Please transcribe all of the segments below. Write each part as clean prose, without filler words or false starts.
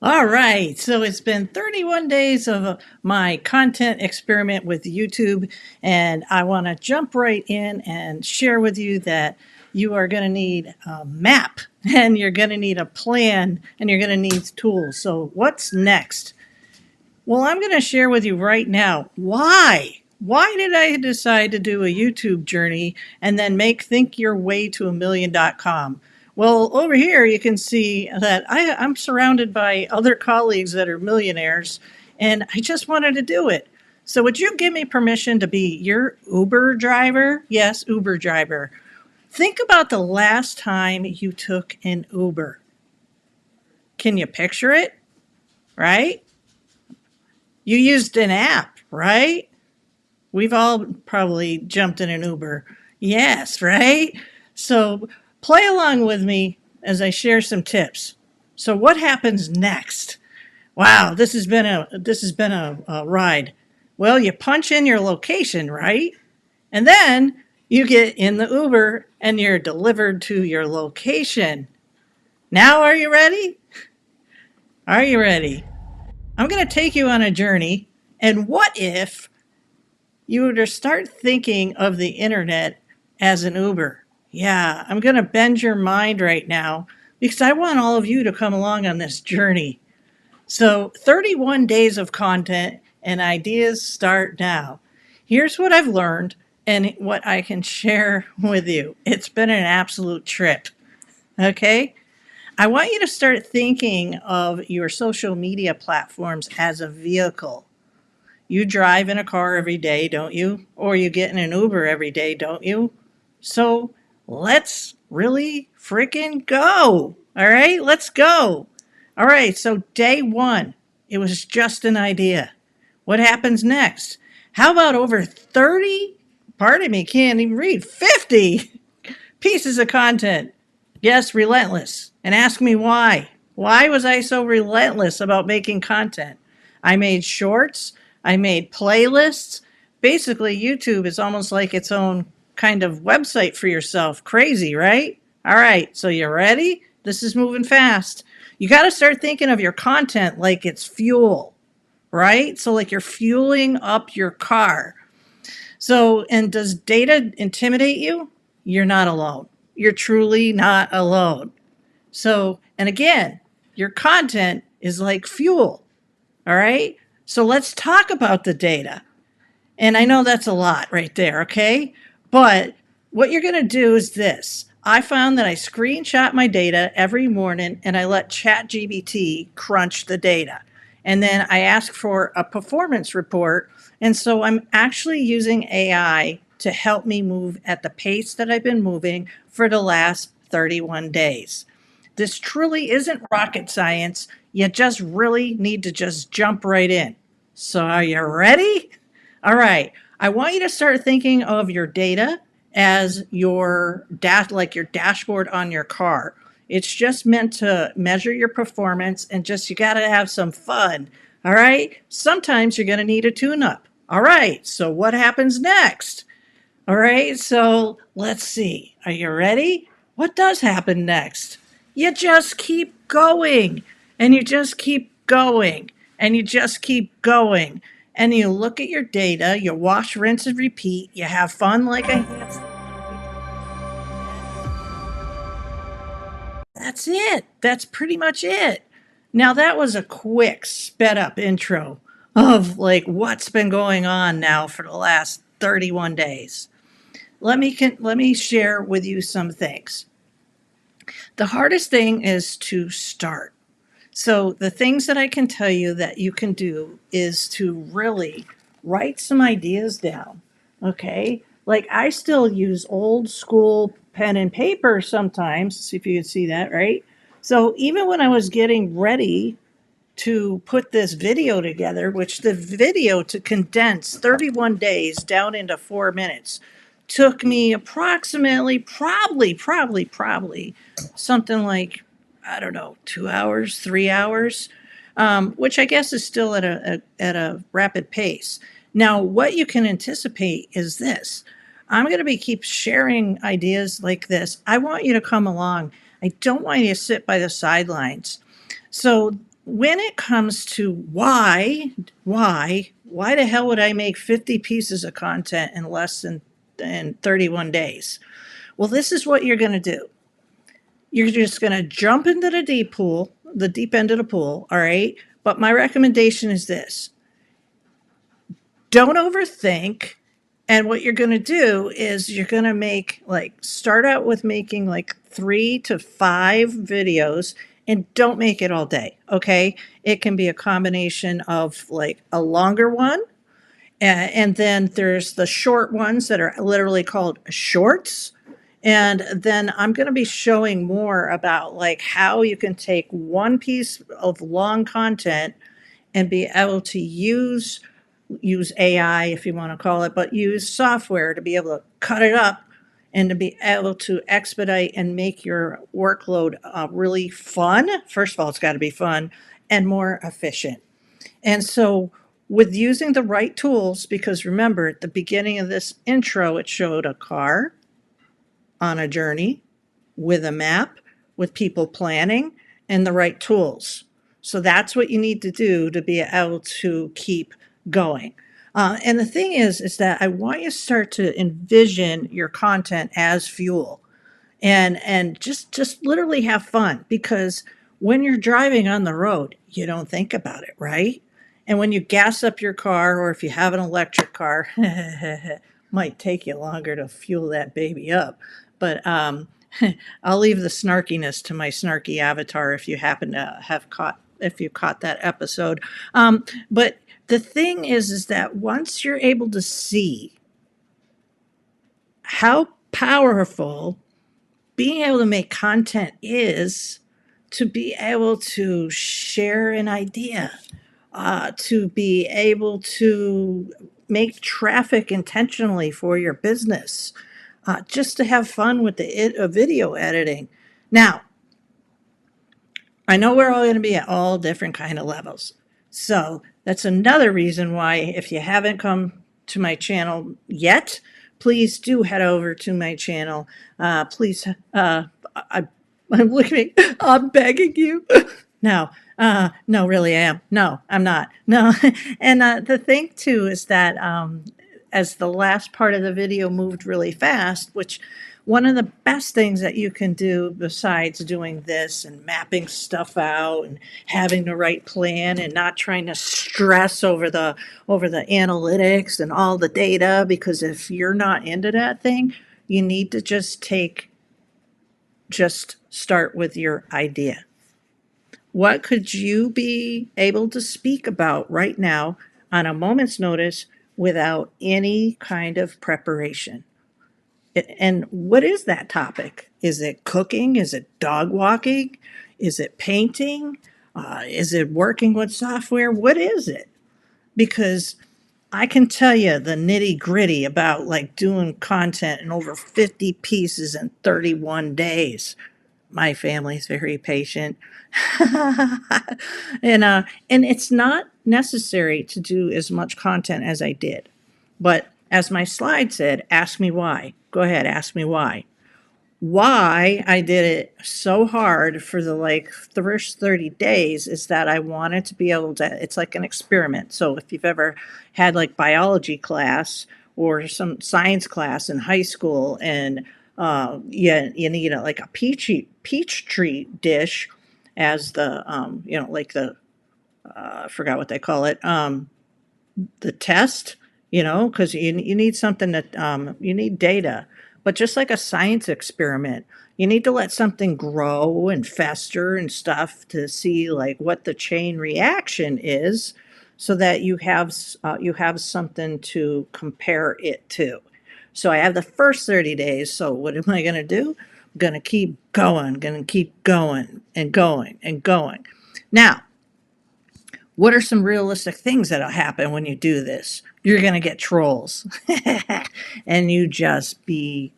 All right, so it's been 31 days of my content experiment with YouTube, and I want to jump right in and share with you that you are going to need a map, and you're going to need a plan, and you're going to need tools. So, what's next? Well, I'm going to share with you right now why. Why did I decide to do a YouTube journey and then make Think Your Way to a Million.com? Well, over here you can see that I'm surrounded by other colleagues that are millionaires, and I just wanted to do it. So, would you give me permission to be your Uber driver? Yes, Uber driver. Think about the last time you took an Uber. Can you picture it? Right? You used an app, right? We've all probably jumped in an Uber. Yes, right? So play along with me as I share some tips. So what happens next? Wow, this has been a ride. Well, you punch in your location, right? And then you get in the Uber and you're delivered to your location. Now are you ready? Are you ready? I'm going to take you on a journey. And what if you were to start thinking of the internet as an Uber? Yeah, I'm going to bend your mind right now because I want all of you to come along on this journey. So, 31 days of content and ideas start now. Here's what I've learned and what I can share with you. It's been an absolute trip. Okay? I want you to start thinking of your social media platforms as a vehicle. You drive in a car every day, don't you? Or you get in an Uber every day, don't you? So let's really freaking go. All right, let's go. All right, so day one, it was just an idea. What happens next? How about over 30, pardon me, can't even read, 50 pieces of content? Yes, relentless. And ask me why. Why was I so relentless about making content? I made shorts, I made playlists. Basically, YouTube is almost like its own kind of website for yourself. Crazy, right? All right, so you ready? This is moving fast. You got to start thinking of your content like it's fuel, right? So, like you're fueling up your car. So, and does data intimidate you? You're not alone. You're truly not alone. So, and again, your content is like fuel. All right. So let's talk about the data. And I know that's a lot right there. Okay. But what you're going to do is this. I found that I screenshot my data every morning and I let ChatGPT crunch the data. And then I ask for a performance report. And so I'm actually using AI to help me move at the pace that I've been moving for the last 31 days. This truly isn't rocket science. You just really need to just jump right in. So, are you ready? All right. I want you to start thinking of your data as your like your dashboard on your car. It's just meant to measure your performance and just you got to have some fun. All right? Sometimes you're going to need a tune up. All right. So what happens next? All right, so let's see. Are you ready? What does happen next? You just keep going, and you just keep going, and you just keep going. And you look at your data, you wash, rinse, and repeat. You have fun like a hamster. That's it. That's pretty much it. Now, that was a quick, sped up intro of like what's been going on now for the last 31 days. Let me share with you some things. The hardest thing is to start. So the things that I can tell you that you can do is to really write some ideas down. Okay? Like I still use old school pen and paper sometimes. See if you can see that, right? So even when I was getting ready to put this video together, which the video to condense 31 days down into 4 minutes took me approximately, probably something like, I don't know, 2 hours, 3 hours, which I guess is still at a rapid pace. Now, what you can anticipate is this. I'm going to be keep sharing ideas like this. I want you to come along. I don't want you to sit by the sidelines. So when it comes to why the hell would I make 50 pieces of content in less than 31 days? Well, this is what you're going to do. You're just going to jump into the deep end of the pool, all right? But my recommendation is this: don't overthink. And what you're going to do is you're going to start out with making like 3 to 5 videos, and don't make it all day. Okay. It can be a combination of like a longer one. And then there's the short ones that are literally called shorts. And then I'm going to be showing more about like how you can take one piece of long content and be able to use AI, if you want to call it, but use software to be able to cut it up and to be able to expedite and make your workload really fun. First of all, it's got to be fun and more efficient. And so, with using the right tools, because remember at the beginning of this intro, it showed a car on a journey with a map, with people planning, and the right tools. So that's what you need to do to be able to keep going. And the thing is that I want you to start to envision your content as fuel, and just literally have fun, because when you're driving on the road, you don't think about it, right? And when you gas up your car, or if you have an electric car, might take you longer to fuel that baby up. But I'll leave the snarkiness to my snarky avatar if you happen to have caught if you caught that episode. But the thing is that once you're able to see how powerful being able to make content is, to be able to share an idea, to be able to make traffic intentionally for your business, just to have fun with the video editing. Now, I know we're all going to be at all different kind of levels. So that's another reason why, if you haven't come to my channel yet, please do head over to my channel. Please, I'm looking, I'm begging you. No, no, really I am. No, I'm not. No. And the thing too is that as the last part of the video moved really fast, which one of the best things that you can do besides doing this and mapping stuff out and having the right plan and not trying to stress over the analytics and all the data, because if you're not into that thing, you need to just start with your idea. What could you be able to speak about right now on a moment's notice without any kind of preparation? And what is that topic? Is it cooking? Is it dog walking? Is it painting? Is it working with software? What is it? Because I can tell you the nitty gritty about like doing content in over 50 pieces in 31 days. My family's very patient. And it's not necessary to do as much content as I did. But as my slide said, ask me why. Go ahead, ask me why. Why I did it so hard for the first 30 days is that I wanted to be able to, it's like an experiment. So if you've ever had like biology class or some science class in high school, and you need like a peach tree dish as the like the I forgot what they call it, the test, because you need something that you need data. But just like a science experiment, you need to let something grow and fester and stuff to see like what the chain reaction is, so that you have something to compare it to. So I have the first 30 days. So what am I going to do? I'm going to keep going, and going and going. Now, what are some realistic things that'll happen when you do this? You're going to get trolls. And you just be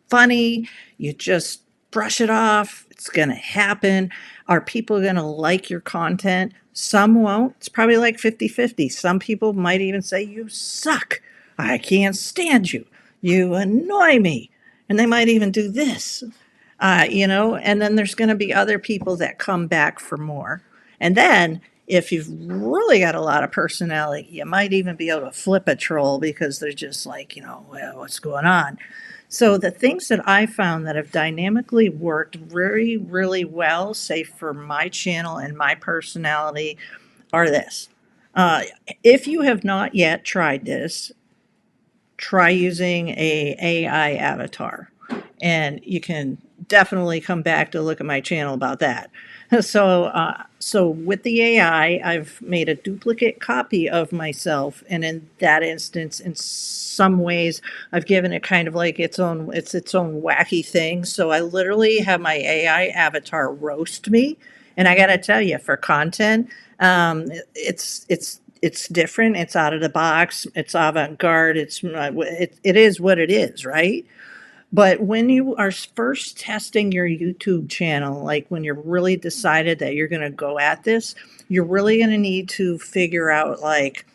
funny. You just brush it off. It's going to happen. Are people going to like your content? Some won't. It's probably like 50-50. Some people might even say, you suck. I can't stand you. You annoy me. And they might even do this, and then there's going to be other people that come back for more. And then if you've really got a lot of personality, you might even be able to flip a troll because they're just like, well, what's going on? So the things that I found that have dynamically worked very, really well, say for my channel and my personality, are this. Uh, if you have not yet tried this, try using a AI avatar, and you can definitely come back to look at my channel about that. So with the AI, I've made a duplicate copy of myself, and in that instance, in some ways, I've given it kind of like its own wacky thing. So I literally have my AI avatar roast me, and I got to tell you, for content, it's different. It's out of the box. It's avant-garde. It is what it is, right? But when you are first testing your YouTube channel, like when you're really decided that you're going to go at this, you're really going to need to figure out like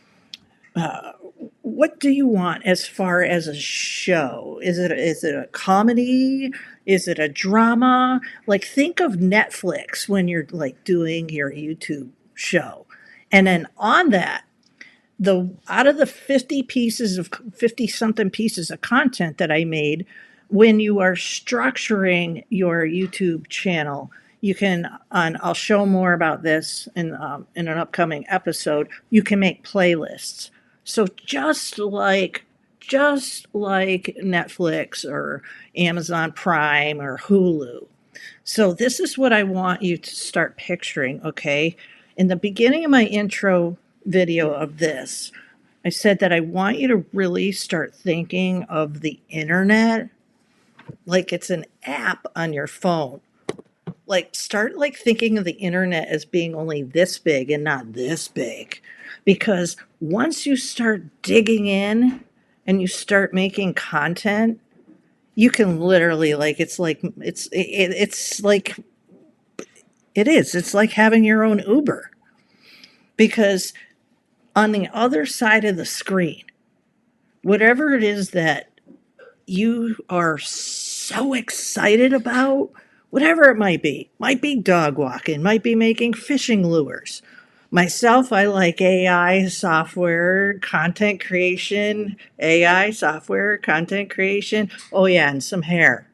uh, what do you want as far as a show? Is it a comedy? Is it a drama? Like think of Netflix when you're like doing your YouTube show. And then on that, the out of the 50 something pieces of content that I made, when you are structuring your YouTube channel, you can, and I'll show more about this in an upcoming episode, you can make playlists. So just like Netflix or Amazon Prime or Hulu. So this is what I want you to start picturing, okay? In the beginning of my intro video of this, I said that I want you to really start thinking of the internet like it's an app on your phone. Like start like thinking of the internet as being only this big and not this big. Because once you start digging in and you start making content, you can literally like it's like it is. It's like having your own Uber because on the other side of the screen, whatever it is that you are so excited about, whatever it might be dog walking, might be making fishing lures. Myself, I like AI software, content creation, AI software, content creation. Oh, yeah, and some hair.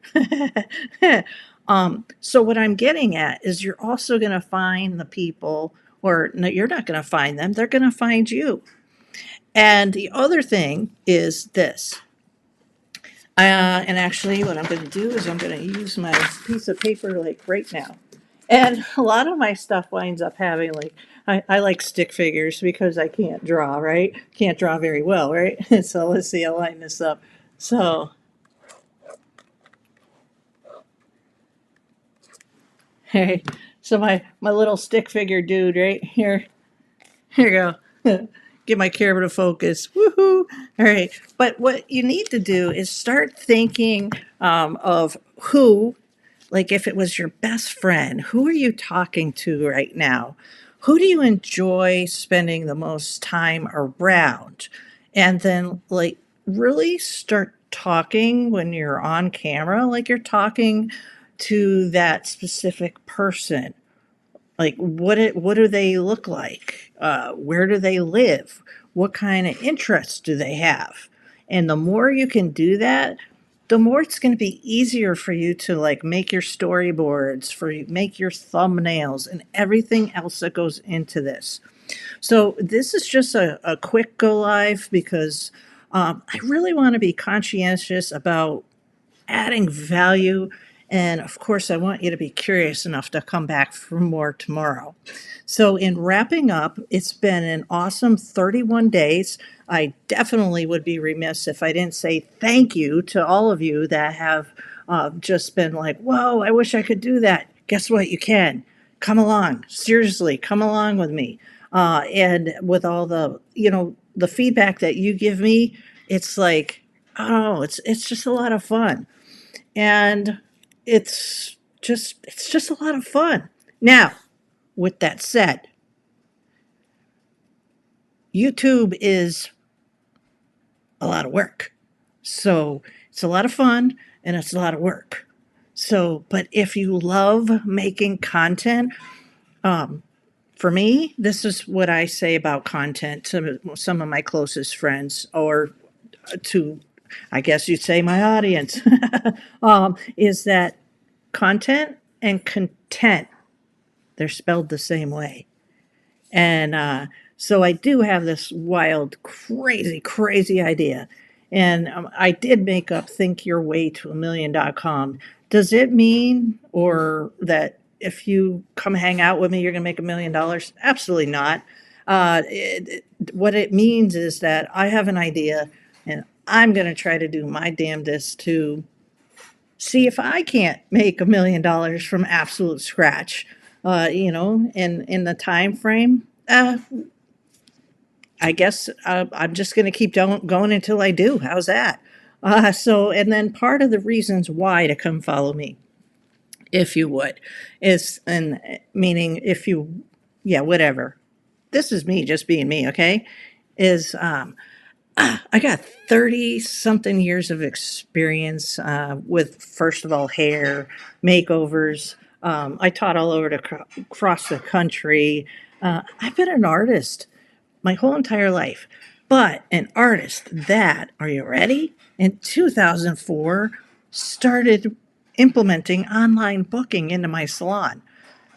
So, what I'm getting at is you're also going to find the people, or no, you're not going to find them, they're going to find you. And the other thing is this. And actually, what I'm going to do is I'm going to use my piece of paper like right now. And a lot of my stuff winds up having like, I like stick figures because I can't draw, right? Can't draw very well, right? So let's see, I'll line this up. So, hey, so my little stick figure dude right here. Here you go. Get my camera to focus. Woohoo! All right. But what you need to do is start thinking of who, like if it was your best friend, who are you talking to right now? Who do you enjoy spending the most time around? And then, like, really start talking when you're on camera, like you're talking to that specific person. Like, what do they look like? Where do they live? What kind of interests do they have? And the more you can do that, the more it's going to be easier for you to like make your storyboards, make your thumbnails, and everything else that goes into this. So this is just a quick go live because I really want to be conscientious about adding value. And of course, I want you to be curious enough to come back for more tomorrow. So, in wrapping up, it's been an awesome 31 days. I definitely would be remiss if I didn't say thank you to all of you that have just been like, whoa, I wish I could do that. Guess what? You can. Come along. Seriously, come along with me. And with all the feedback that you give me, it's like, oh, it's just a lot of fun and it's just a lot of fun. Now, with that said, YouTube is a lot of work. So it's a lot of fun and it's a lot of work. So, but if you love making content, For me, this is what I say about content to some of my closest friends, or to, I guess you'd say, my audience, is that content and content, they're spelled the same way. And so I do have this wild, crazy, crazy idea. And I did make up thinkyourwaytoamillion.com. Does it mean or that if you come hang out with me, you're going to make $1 million? Absolutely not. What it means is that I have an idea and I'm going to try to do my damnedest to see if I can't make $1 million from absolute scratch. In the time frame. I guess I'm just going to keep going until I do. How's that? And then part of the reasons why to come follow me, if you would, is, and meaning if you, yeah, whatever. This is me just being me, okay? Is I got 30 something years of experience with, first of all, hair, makeovers. I taught all over across the country. I've been an artist my whole entire life, but an artist that, are you ready? In 2004, started implementing online booking into my salon.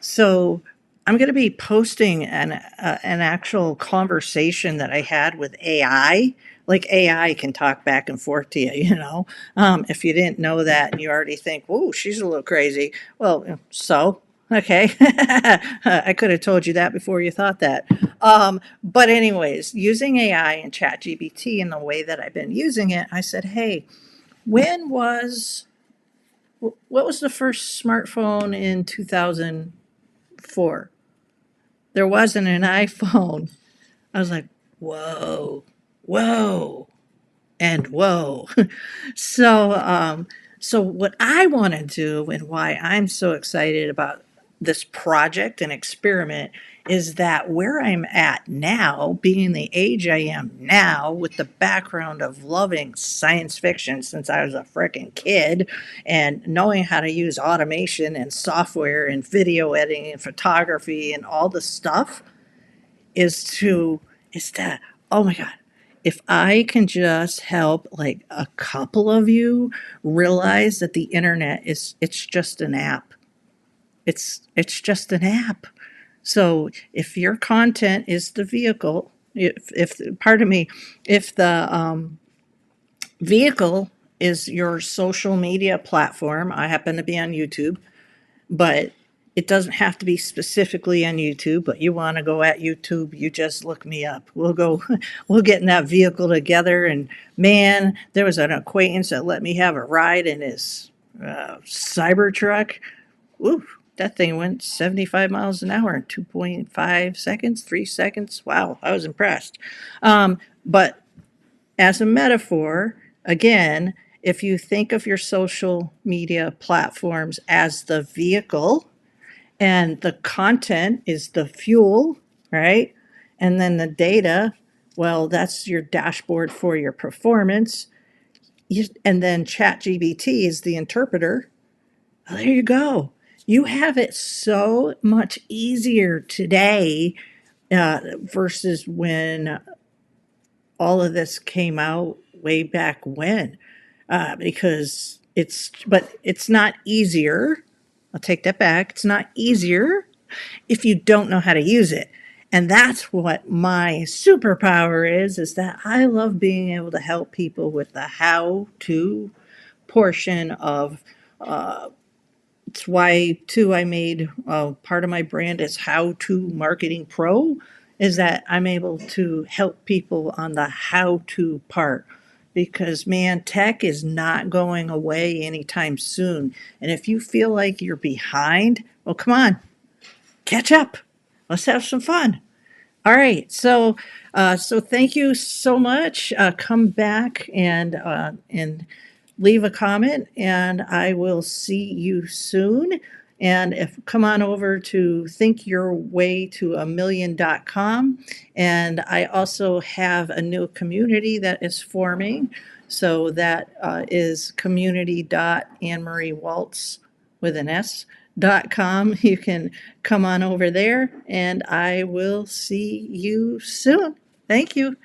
So I'm going to be posting an actual conversation that I had with AI. Like AI can talk back and forth to you, you know. If you didn't know that and you already think, "Whoa, she's a little crazy," well, so okay, I could have told you that before you thought that. But anyways, using AI and ChatGPT in the way that I've been using it, I said, "Hey, when was what was the first smartphone in 2004?" There wasn't an iPhone. I was like, whoa, whoa, and whoa. so, um, so what I want to do and why I'm so excited about this project and experiment is that where I'm at now, being the age I am now, with the background of loving science fiction since I was a freaking kid, and knowing how to use automation and software and video editing and photography and all the stuff, is to is that, oh my god, if I can just help like a couple of you realize that the internet is, it's just an app. It's just an app. So if your content is the vehicle, if pardon me, if the vehicle is your social media platform, I happen to be on YouTube, but it doesn't have to be specifically on YouTube, but you want to go at YouTube, you just look me up. We'll go, we'll get in that vehicle together. And man, there was an acquaintance that let me have a ride in his Cybertruck. Ooh, that thing went 75 miles an hour in 2.5 seconds, 3 seconds. Wow, I was impressed. But as a metaphor, again, if you think of your social media platforms as the vehicle, and the content is the fuel, right? And then the data, well, that's your dashboard for your performance. And then ChatGPT is the interpreter. Well, there you go. You have it so much easier today versus when all of this came out way back when. Because but it's not easier. I'll take that back. It's not easier if you don't know how to use it. And that's what my superpower is that I love being able to help people with the how to portion of it's why too I made part of my brand is How To Marketing Pro, is that I'm able to help people on the how to part, because man, tech is not going away anytime soon. And if you feel like you're behind, well, come on, catch up. Let's have some fun. All right. So thank you so much. Come back and leave a comment, and I will see you soon. And if come on over to thinkyourwaytoamillion.com. And I also have a new community that is forming. So that is community.annemariewalts with an S HighLevel.com. You can come on over there, and I will see you soon. Thank you.